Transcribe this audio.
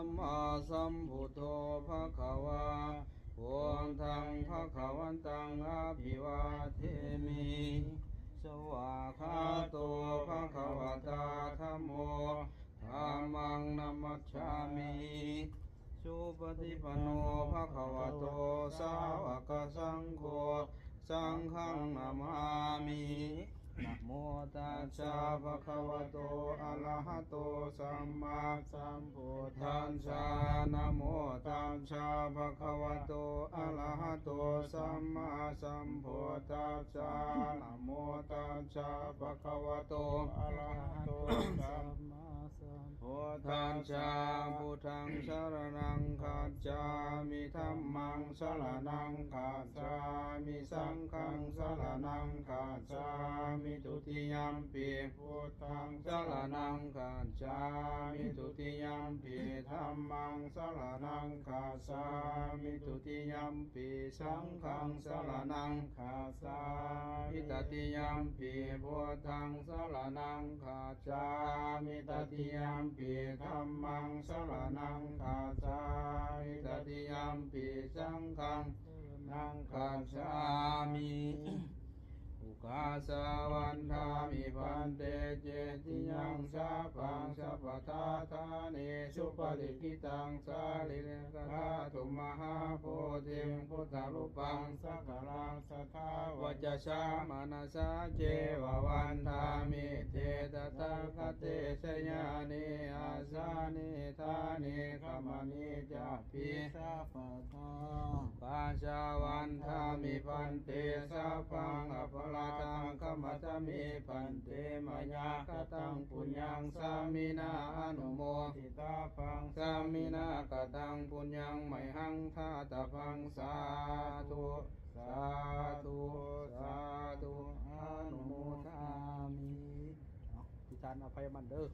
มมาสัมพุทโธภะคะวาพุทธังภะคะวันตังอะภิวาเทมิสวากขาโตภะคะวะตาธัมโมธัมมังนัมมัจฉามิสุปฏิปันโนภะคะวะโตสาวกสังโฆสังฆังนามามินะโมตัสสะภะคะวะโตอะระหะโตสัมมาสัมพุทธัสสะนะโมตัสสะภะคะวะโตอะระหะโตสัมมาสัมพุทธัสสะนะโมตัสสะภะคะวะโตอะระหะโตสัมมาสัมพุทธัสสะพุทธังสรณังคัจฉามิธัมมังสรณังคัจฉามิสังฆังสรณังคัจฉามิทุติยัมปิพุทธังสรณังคัจฉามิทุติยัมปิธัมมังสรณังคัจฉามิทุติยัมปิสังฆังสรณังคัจฉามิตติยัมปิพุทธังสรณังคัจฉามิตติยัมปิธัมมังสรณังคัจฉามิตติยัมปิสังฆังนังคัจฉามิอุกาสาวันธามิพันเตเจติยังสาพังสัพพทาธาเนสุปฏิกิตังสาลิเลกธาตุมหาโพธิมพุทธรูปังสักการังสัทธาวจชามนัสสะเจววันธามิเทตตะคเตชยานิอาสานิธานิขมนิจาปิสัพพทาปาชาวันธามิพันเตสัพพังอภลาตังขมัตมิพันเตมยากตังปุญญังสามินาอนุโมทิตาพังสามินากตังปุญญังไมหังทาตาพังสาธุสาธุสาธุอนุโมทามิที่ทานอภัยมันเด้อ